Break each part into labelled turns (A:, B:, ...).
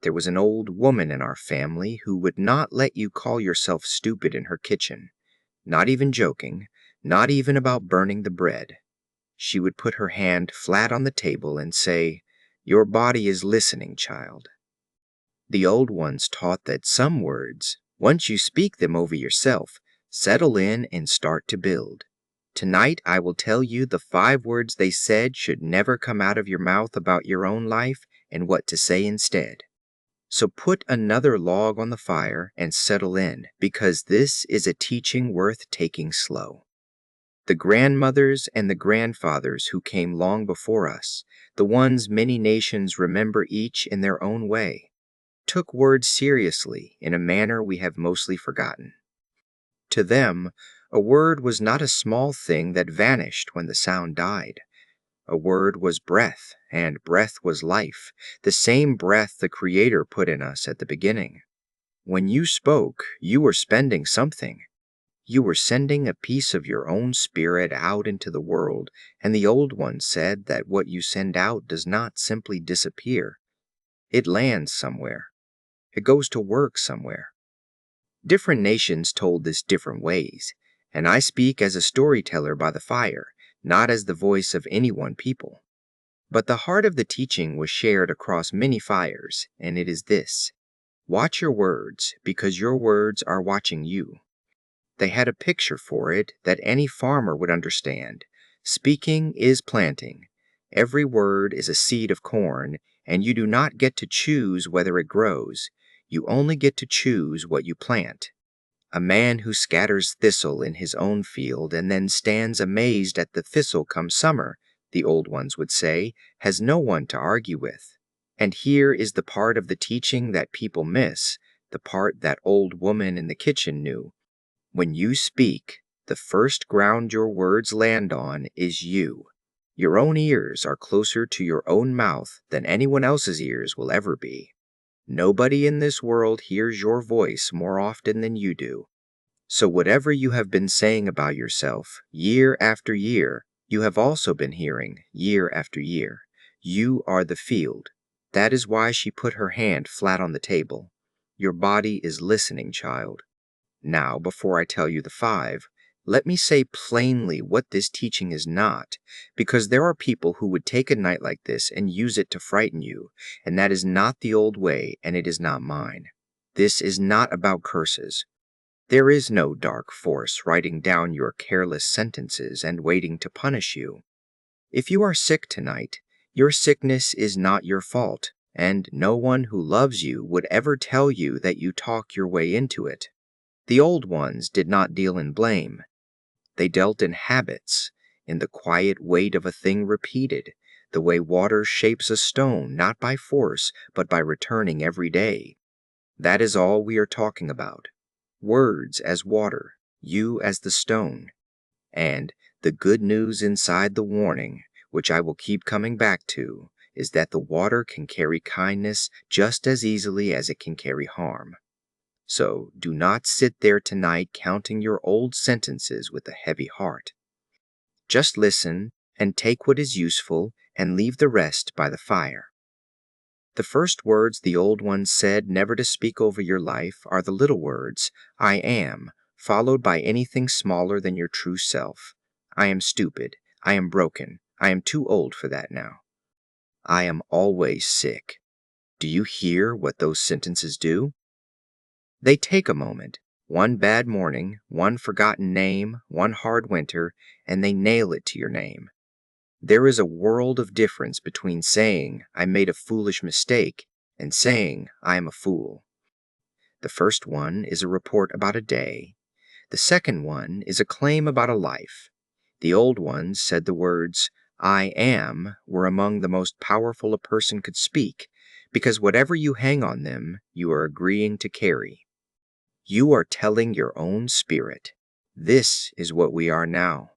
A: There was an old woman in our family who would not let you call yourself stupid in her kitchen, not even joking, not even about burning the bread. She would put her hand flat on the table and say, "Your body is listening, child." The old ones taught that some words, once you speak them over yourself, settle in and start to build. Tonight I will tell you the 5 words they said should never come out of your mouth about your own life and what to say instead. So put another log on the fire and settle in, because this is a teaching worth taking slow. The grandmothers and the grandfathers who came long before us, the ones many nations remember each in their own way, took words seriously in a manner we have mostly forgotten. To them, a word was not a small thing that vanished when the sound died. A word was breath, and breath was life, the same breath the Creator put in us at the beginning. When you spoke, you were spending something. You were sending a piece of your own spirit out into the world, and the old one said that what you send out does not simply disappear. It lands somewhere. It goes to work somewhere. Different nations told this different ways, and I speak as a storyteller by the fire, not as the voice of any one people. But the heart of the teaching was shared across many fires, and it is this: watch your words, because your words are watching you. They had a picture for it that any farmer would understand. Speaking is planting. Every word is a seed of corn, and you do not get to choose whether it grows. You only get to choose what you plant. A man who scatters thistle in his own field and then stands amazed at the thistle come summer, the old ones would say, has no one to argue with. And here is the part of the teaching that people miss, the part that old woman in the kitchen knew. When you speak, the first ground your words land on is you. Your own ears are closer to your own mouth than anyone else's ears will ever be. Nobody in this world hears your voice more often than you do. So whatever you have been saying about yourself, year after year, you have also been hearing, year after year. You are the field. That is why she put her hand flat on the table. Your body is listening, child. Now, before I tell you the 5, let me say plainly what this teaching is not, because there are people who would take a night like this and use it to frighten you, and that is not the old way, and it is not mine. This is not about curses. There is no dark force writing down your careless sentences and waiting to punish you. If you are sick tonight, your sickness is not your fault, and no one who loves you would ever tell you that you talk your way into it. The old ones did not deal in blame. They dealt in habits, in the quiet weight of a thing repeated, the way water shapes a stone not by force but by returning every day. That is all we are talking about. Words as water, you as the stone. And the good news inside the warning, which I will keep coming back to, is that the water can carry kindness just as easily as it can carry harm. So do not sit there tonight counting your old sentences with a heavy heart. Just listen and take what is useful and leave the rest by the fire. The first words the old ones said never to speak over your life are the little words, "I am," followed by anything smaller than your true self. I am stupid. I am broken. I am too old for that now. I am always sick. Do you hear what those sentences do? They take a moment, one bad morning, one forgotten name, one hard winter, and they nail it to your name. There is a world of difference between saying, "I made a foolish mistake," and saying, "I am a fool." The first one is a report about a day. The second one is a claim about a life. The old ones said the words, "I am," were among the most powerful a person could speak, because whatever you hang on them, you are agreeing to carry. You are telling your own spirit, "This is what we are now.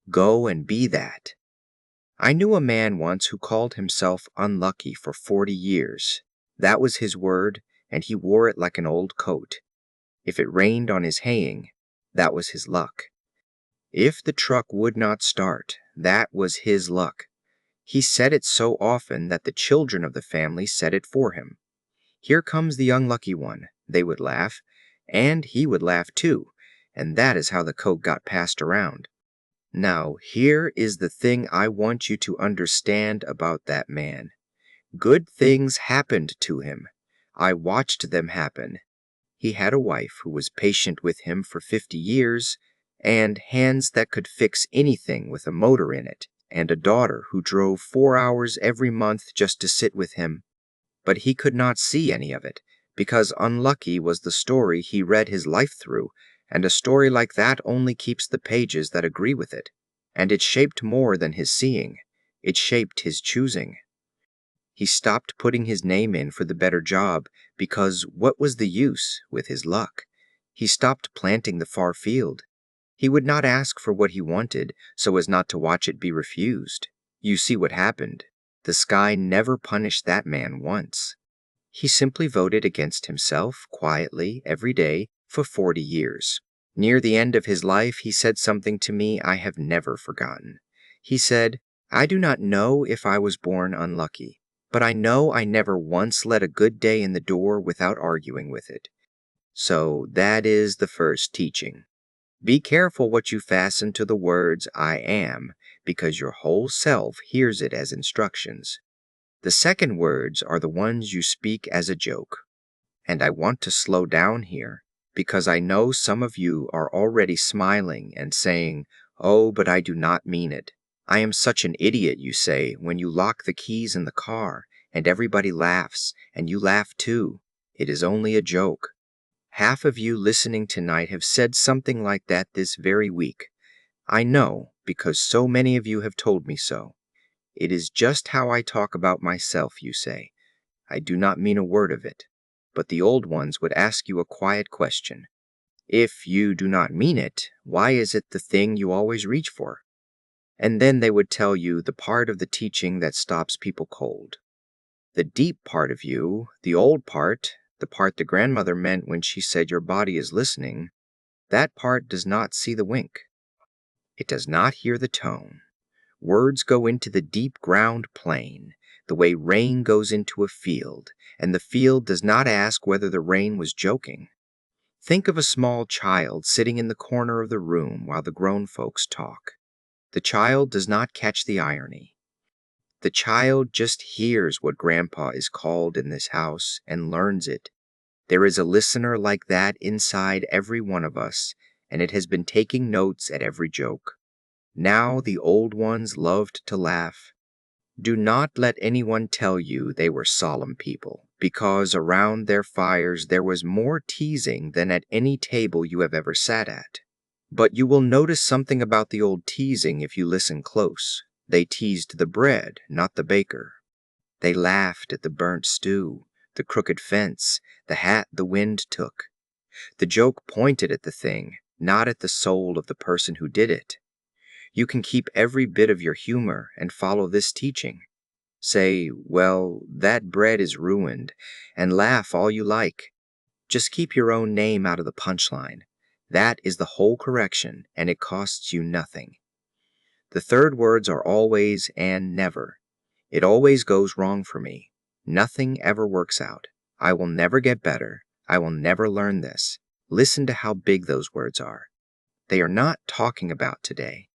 A: Go and be that." I knew a man once who called himself unlucky for 40 years. That was his word, and he wore it like an old coat. If it rained on his haying, that was his luck. If the truck would not start, that was his luck. He said it so often that the children of the family said it for him. "Here comes the unlucky one," they would laugh, and he would laugh too, and that is how the coat got passed around. Now, here is the thing I want you to understand about that man. Good things happened to him. I watched them happen. He had a wife who was patient with him for 50 years, and hands that could fix anything with a motor in it, and a daughter who drove 4 hours every month just to sit with him. But he could not see any of it, because unlucky was the story he read his life through, and a story like that only keeps the pages that agree with it. And it shaped more than his seeing. It shaped his choosing. He stopped putting his name in for the better job because what was the use with his luck? He stopped planting the far field. He would not ask for what he wanted so as not to watch it be refused. You see what happened. The sky never punished that man once. He simply voted against himself quietly every day for 40 years. Near the end of his life, he said something to me I have never forgotten. He said, "I do not know if I was born unlucky, but I know I never once let a good day in the door without arguing with it." So that is the first teaching. Be careful what you fasten to the words "I am," because your whole self hears it as instructions. The second words are the ones you speak as a joke. And I want to slow down here, because I know some of you are already smiling and saying, "Oh, but I do not mean it." I am such an idiot, you say, when you lock the keys in the car, and everybody laughs, and you laugh too. It is only a joke. Half of you listening tonight have said something like that this very week. I know, because so many of you have told me so. It is just how I talk about myself, you say. I do not mean a word of it. But the old ones would ask you a quiet question. If you do not mean it, why is it the thing you always reach for? And then they would tell you the part of the teaching that stops people cold. The deep part of you, the old part, the part the grandmother meant when she said your body is listening, that part does not see the wink. It does not hear the tone. Words go into the deep ground plain, the way rain goes into a field, and the field does not ask whether the rain was joking. Think of a small child sitting in the corner of the room while the grown folks talk. The child does not catch the irony. The child just hears what Grandpa is called in this house and learns it. There is a listener like that inside every one of us, and it has been taking notes at every joke. Now the old ones loved to laugh. Do not let anyone tell you they were solemn people, because around their fires there was more teasing than at any table you have ever sat at. But you will notice something about the old teasing if you listen close. They teased the bread, not the baker. They laughed at the burnt stew, the crooked fence, the hat the wind took. The joke pointed at the thing, not at the soul of the person who did it. You can keep every bit of your humor and follow this teaching. Say, "Well, that bread is ruined," and laugh all you like. Just keep your own name out of the punchline. That is the whole correction, and it costs you nothing. The third words are always and never. It always goes wrong for me. Nothing ever works out. I will never get better. I will never learn this. Listen to how big those words are. They are not talking about today.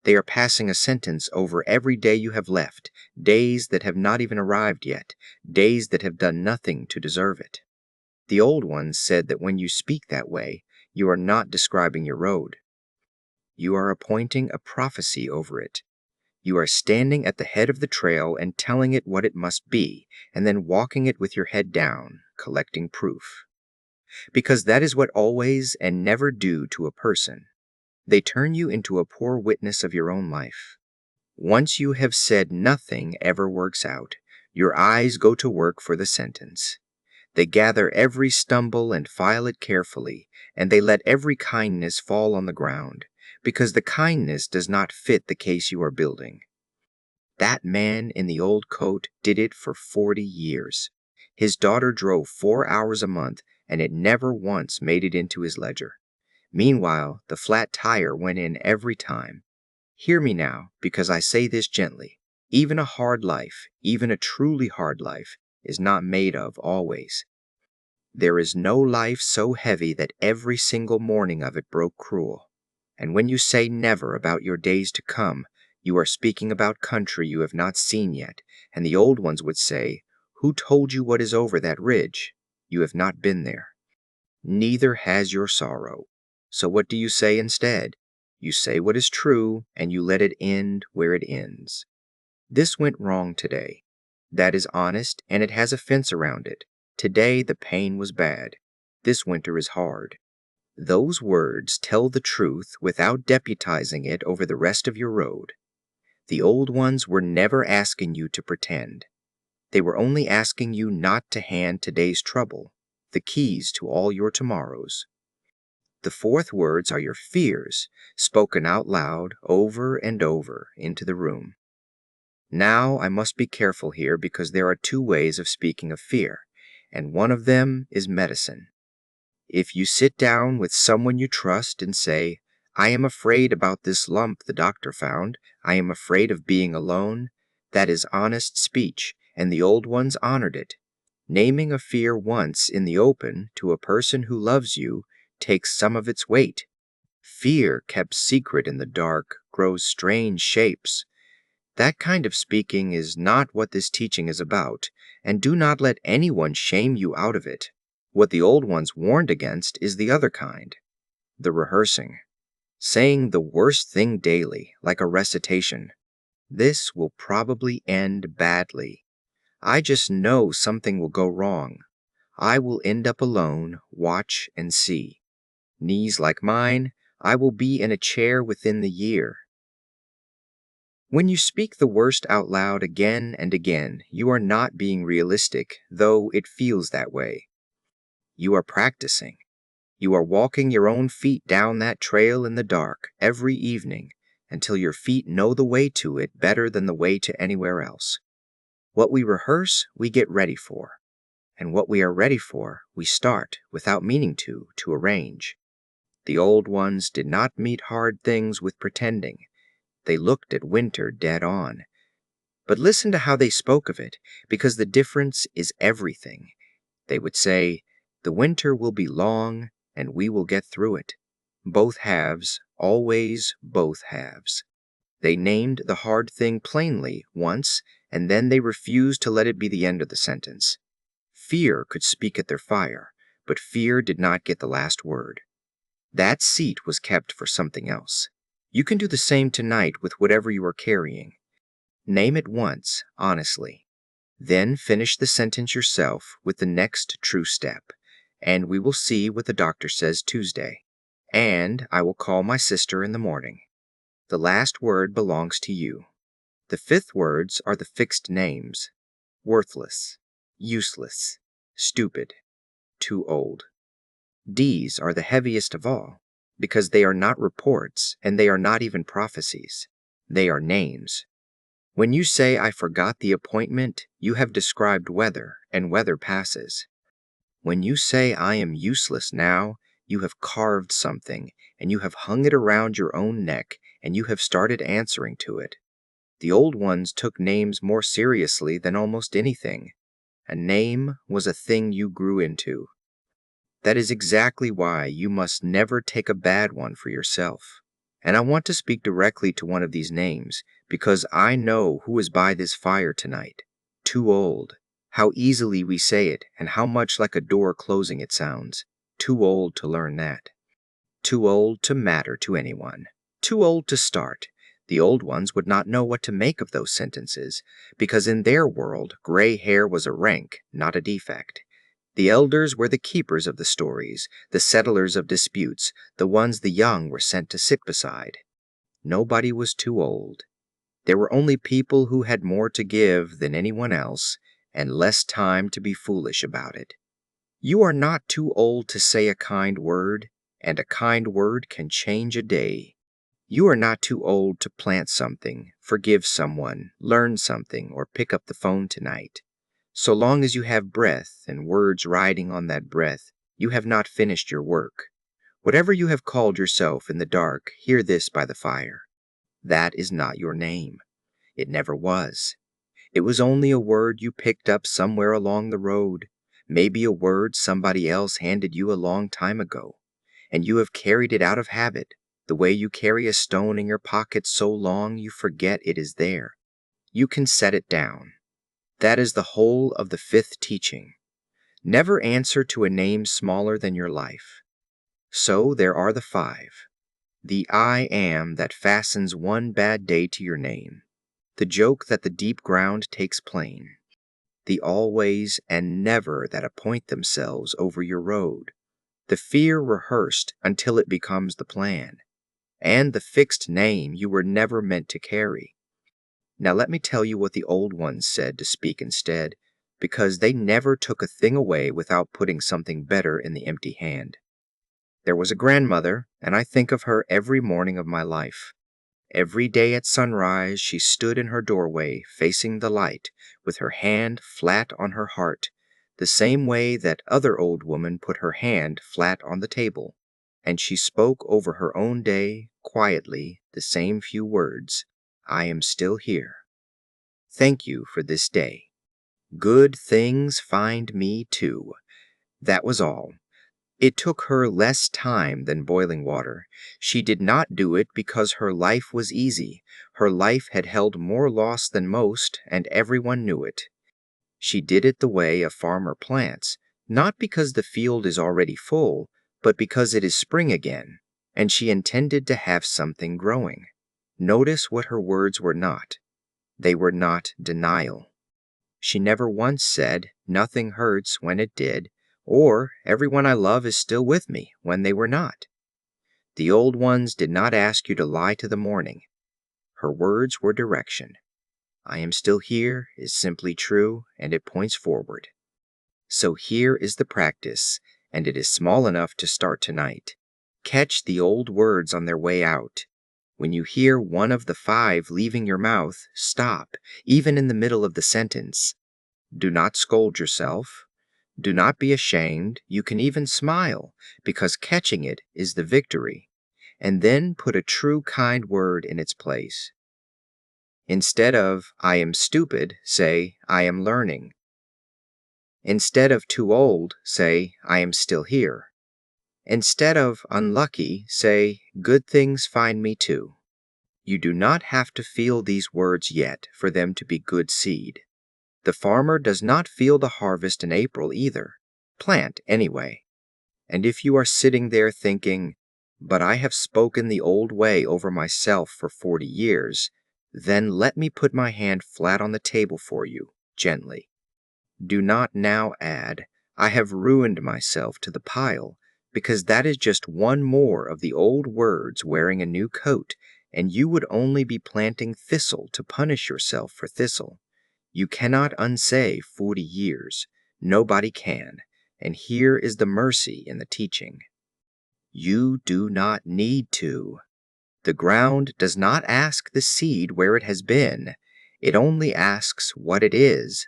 A: They are passing a sentence over every day you have left, days that have not even arrived yet, days that have done nothing to deserve it. The old ones said that when you speak that way, you are not describing your road. You are appointing a prophecy over it. You are standing at the head of the trail and telling it what it must be, and then walking it with your head down, collecting proof. Because that is what always and never do to a person. They turn you into a poor witness of your own life. Once you have said nothing ever works out, your eyes go to work for the sentence. They gather every stumble and file it carefully, and they let every kindness fall on the ground, because the kindness does not fit the case you are building. That man in the old coat did it for 40 years. His daughter drove 4 hours a month, and it never once made it into his ledger. Meanwhile, the flat tire went in every time. Hear me now, because I say this gently. Even a hard life, even a truly hard life, is not made of always. There is no life so heavy that every single morning of it broke cruel. And when you say never about your days to come, you are speaking about country you have not seen yet, and the old ones would say, "Who told you what is over that ridge? You have not been there. Neither has your sorrow. So what do you say instead? You say what is true, and you let it end where it ends. This went wrong today. That is honest, and it has a fence around it. Today the pain was bad. This winter is hard." Those words tell the truth without deputizing it over the rest of your road. The old ones were never asking you to pretend. They were only asking you not to hand today's trouble the keys to all your tomorrows. The fourth words are your fears, spoken out loud over and over into the room. Now I must be careful here because there are two ways of speaking of fear, and one of them is medicine. If you sit down with someone you trust and say, "I am afraid about this lump the doctor found. I am afraid of being alone," that is honest speech, and the old ones honored it. Naming a fear once in the open to a person who loves you takes some of its weight. Fear kept secret in the dark grows strange shapes. That kind of speaking is not what this teaching is about, and do not let anyone shame you out of it. What the old ones warned against is the other kind, the rehearsing, saying the worst thing daily, like a recitation. This will probably end badly. I just know something will go wrong. I will end up alone, watch and see. Knees like mine, I will be in a chair within the year. When you speak the worst out loud again and again, you are not being realistic, though it feels that way. You are practicing. You are walking your own feet down that trail in the dark every evening until your feet know the way to it better than the way to anywhere else. What we rehearse, we get ready for. And what we are ready for, we start, without meaning to arrange. The old ones did not meet hard things with pretending. They looked at winter dead on. But listen to how they spoke of it, because the difference is everything. They would say, "The winter will be long, and we will get through it." Both halves, always both halves. They named the hard thing plainly once, and then they refused to let it be the end of the sentence. Fear could speak at their fire, but fear did not get the last word. That seat was kept for something else. You can do the same tonight with whatever you are carrying. Name it once, honestly. Then finish the sentence yourself with the next true step, and we will see what the doctor says Tuesday. And I will call my sister in the morning. The last word belongs to you. The fifth words are the fixed names: worthless, useless, stupid, too old. These are the heaviest of all, because they are not reports, and they are not even prophecies. They are names. When you say, "I forgot the appointment," you have described weather, and weather passes. When you say, "I am useless now," you have carved something, and you have hung it around your own neck, and you have started answering to it. The old ones took names more seriously than almost anything. A name was a thing you grew into. That is exactly why you must never take a bad one for yourself. And I want to speak directly to one of these names, because I know who is by this fire tonight. Too old. How easily we say it, and how much like a door closing it sounds. Too old to learn that. Too old to matter to anyone. Too old to start. The old ones would not know what to make of those sentences, because in their world, gray hair was a rank, not a defect. The elders were the keepers of the stories, the settlers of disputes, the ones the young were sent to sit beside. Nobody was too old. There were only people who had more to give than anyone else, and less time to be foolish about it. You are not too old to say a kind word, and a kind word can change a day. You are not too old to plant something, forgive someone, learn something, or pick up the phone tonight. So long as you have breath and words riding on that breath, you have not finished your work. Whatever you have called yourself in the dark, hear this by the fire. That is not your name. It never was. It was only a word you picked up somewhere along the road, maybe a word somebody else handed you a long time ago, and you have carried it out of habit, the way you carry a stone in your pocket so long you forget it is there. You can set it down. That is the whole of the fifth teaching. Never answer to a name smaller than your life. So there are the five. The I am that fastens one bad day to your name. The joke that the deep ground takes plain. The always and never that appoint themselves over your road. The fear rehearsed until it becomes the plan. And the fixed name you were never meant to carry. Now let me tell you what the old ones said to speak instead, because they never took a thing away without putting something better in the empty hand. There was a grandmother, and I think of her every morning of my life. Every day at sunrise she stood in her doorway, facing the light, with her hand flat on her heart, the same way that other old woman put her hand flat on the table, and she spoke over her own day, quietly, the same few words, "I am still here. Thank you for this day. Good things find me too." That was all. It took her less time than boiling water. She did not do it because her life was easy. Her life had held more loss than most, and everyone knew it. She did it the way a farmer plants, not because the field is already full, but because it is spring again, and she intended to have something growing. Notice what her words were not. They were not denial. She never once said, "Nothing hurts," when it did, or "Everyone I love is still with me," when they were not. The old ones did not ask you to lie to the morning. Her words were direction. "I am still here" is simply true, and it points forward. So here is the practice, and it is small enough to start tonight. Catch the old words on their way out. When you hear one of the five leaving your mouth, stop, even in the middle of the sentence. Do not scold yourself. Do not be ashamed. You can even smile, because catching it is the victory. And then put a true kind word in its place. Instead of "I am stupid," say "I am learning." Instead of "too old," say "I am still here." Instead of "unlucky," say "good things find me too." You do not have to feel these words yet for them to be good seed. The farmer does not feel the harvest in April either. Plant anyway. And if you are sitting there thinking, "But I have spoken the old way over myself for 40 years, then let me put my hand flat on the table for you, gently. Do not now add, "I have ruined myself" to the pile, because that is just one more of the old words wearing a new coat, and you would only be planting thistle to punish yourself for thistle. You cannot unsay 40 years. Nobody can. And here is the mercy in the teaching. You do not need to. The ground does not ask the seed where it has been. It only asks what it is.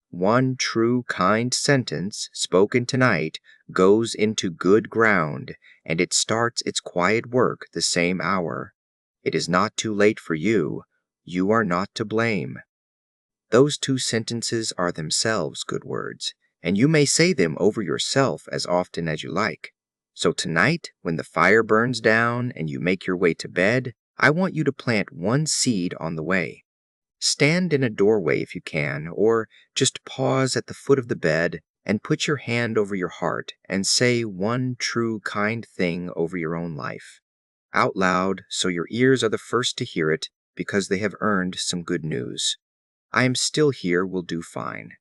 A: One true, kind sentence, spoken tonight, goes into good ground, and it starts its quiet work the same hour. It is not too late for you. You are not to blame. Those two sentences are themselves good words, and you may say them over yourself as often as you like. So tonight, when the fire burns down and you make your way to bed, I want you to plant one seed on the way. Stand in a doorway if you can, or just pause at the foot of the bed and put your hand over your heart and say one true, kind thing over your own life, out loud, so your ears are the first to hear it because they have earned some good news. "I am still here" will do fine.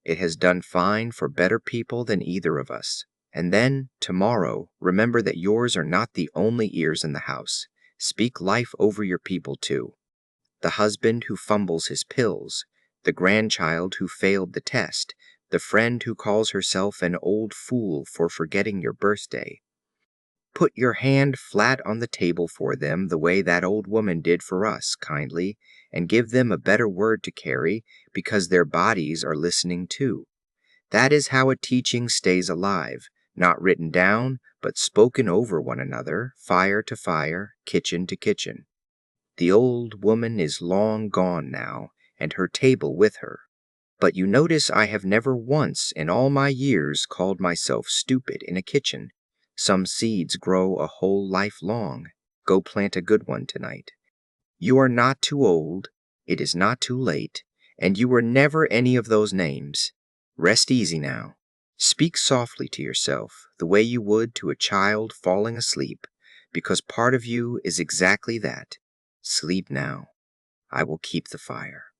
A: It has done fine for better people than either of us. And then, tomorrow, remember that yours are not the only ears in the house. Speak life over your people too. The husband who fumbles his pills, the grandchild who failed the test, the friend who calls herself an old fool for forgetting your birthday. Put your hand flat on the table for them the way that old woman did for us, kindly, and give them a better word to carry because their bodies are listening too. That is how a teaching stays alive, not written down, but spoken over one another, fire to fire, kitchen to kitchen. The old woman is long gone now, and her table with her. But you notice I have never once in all my years called myself stupid in a kitchen. Some seeds grow a whole life long. Go plant a good one tonight. You are not too old, it is not too late, and you were never any of those names. Rest easy now. Speak softly to yourself, the way you would to a child falling asleep, because part of you is exactly that. Sleep now. I will keep the fire.